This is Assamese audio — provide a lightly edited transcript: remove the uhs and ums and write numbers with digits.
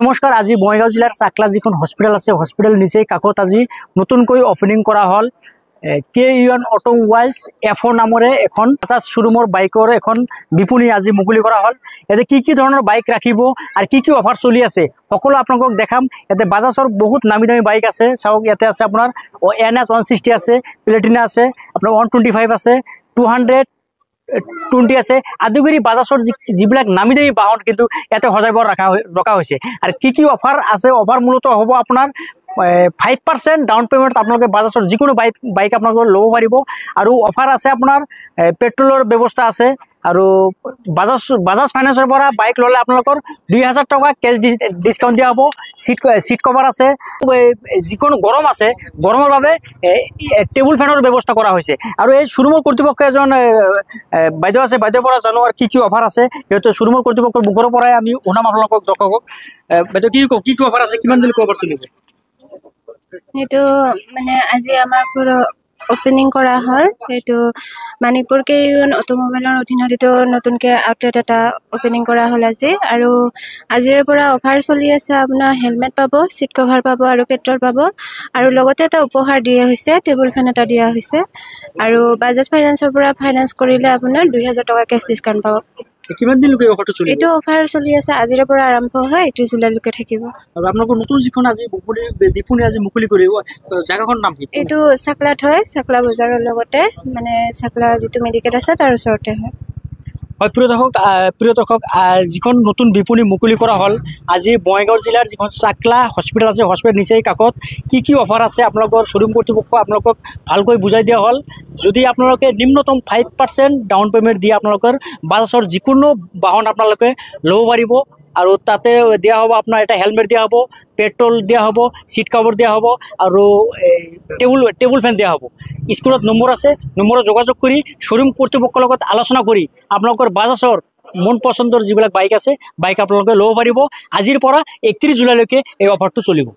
নমস্কাৰ, আজি বঙাইগাঁও জিলাৰ চাকলা যিখন হস্পিটেল আছে হস্পিটেল নিচেই কাষত আজি নতুনকৈ অপেনিং কৰা হ'ল KUN অটোমোবাইলছ F4 নামৰে এখন বাজাজ শ্বৰুমৰ বাইকৰ এখন বিপণী আজি মুকলি কৰা হ'ল। ইয়াতে কি ধৰণৰ বাইক ৰাখিব আৰু কি অফাৰ চলি আছে সকলো আপোনালোকক দেখাম। ইয়াতে বাজাজৰ বহুত নামী বাইক আছে, চাওক ইয়াতে আছে আপোনাৰ NS 160 আছে, প্লেটিনা আছে, আপোনাৰ 125 আছে, 220 আছে, আদি কৰি বাজাজৰ যিবিলাক নামী বাহন কিন্তু ইয়াতে সজাই ৰখা হৈছে। আৰু কি অফাৰ আছে, অফাৰ মূলত হ'ব আপোনাৰ 5% ডাউন পেমেন্ট আপোনালোকে বাজাজৰ যিকোনো বাইক আপোনালোকে ল'ব পাৰিব। আৰু অফাৰ আছে আপোনাৰ পেট্ৰলৰ ব্যৱস্থা আছে। আৰু বাজাজ ফাইনেন্সৰ পৰা বাইক ল'লে আপোনালোকৰ 2000 টকা কেছ ডিছকাউণ্ট দিয়া হ'ব। সিট কভাৰ আছে, যিকোনো গৰম আছে গৰমৰ বাবে টেবুল ফেনৰ ব্যৱস্থা কৰা হৈছে। আৰু এই শ্বৰুমৰ কৰ্তৃপক্ষ এজন বাইদেউ আছে, বাইদেউৰ পৰা জানো আৰু কি অফাৰ আছে। সিহঁতে শ্বৰুমৰ কৰ্তৃপক্ষৰ মুখৰ পৰাই আমি শুনাম আপোনালোকক দৰ্শকক। বাইদেউ কি অফাৰ আছে, কিমান দিন অফাৰ চলিছে? সেইটো মানে আজি আমাৰ পুৰো ওপেনিং কৰা হল। সেইটো মানিকপুৰ KUN অটোমোবাইলৰ অধীনত এইটো নতুনকে আউটলেট এটা ওপেনিং কৰা হল আজি। আৰু আজিৰ পৰা অফাৰ চলি আছে, আপোনাৰ হেলমেট পাব, সিট কভাৰ পাব আৰু পেট্ৰল পাব। আৰু লগতে এটা উপহাৰ দিয়া হৈছে, টেবুল ফেন এটা দিয়া হৈছে। আৰু বাজাজ ফাইনেন্সৰ পৰা ফাইনেন্স কৰিলে আপোনাৰ 2000 টকা কেছ ডিছকাউণ্ট পাব। কিমান দিন লোকে অফাৰটো চলিব? এইটো অফাৰ চলি আছে, আজিৰ পৰা আৰম্ভ হয় 31 জুলাইলৈকে থাকিব। আৰু আপোনালোকৰ নতুন যিখন আজি বিপণী আজি মুকলি কৰিব, জাগাখনৰ নাম কি? এইটো চাকলাত হয়, চাকলা বজাৰৰ লগতে, মানে চাকলা যিটো মেডিকেল আছে তাৰ ওচৰতে হয়। হয়, প্ৰিয় দৰ্শক, যিখন নতুন বিপণী মুকলি কৰা হ'ল আজি বঙাইগাঁও জিলাৰ যিখন চাকলা হস্পিটেল আছে হস্পিটেল নিচেই কাষত কি অফাৰ আছে আপোনালোকৰ শ্বৰুম কৰ্তৃপক্ষ আপোনালোকক ভালকৈ বুজাই দিয়া হ'ল। যদি আপোনালোকে নিম্নতম 5% ডাউন পে'মেণ্ট দিয়ে আপোনালোকৰ বাজাজৰ যিকোনো বাহন আপোনালোকে ল'ব পাৰিব। আৰু তাতে দিয়া হ'ব আপোনাৰ এটা হেলমেট দিয়া হ'ব, পেট্ৰল দিয়া হ'ব, সিট কভাৰ দিয়া হ'ব আৰু টেবুল ফেন দিয়া হ'ব। স্কুলত নম্বৰ আছে, নম্বৰত যোগাযোগ কৰি শ্বৰুম কৰ্তৃপক্ষৰ লগত আলোচনা কৰি আপোনালোকৰ বাজাজৰ মন পচন্দৰ যিবিলাক বাইক আছে বাইক আপোনালোকে ল'ব পাৰিব। আজিৰ পৰা 31 জুলাইলৈকে এই অফাৰটো চলিব।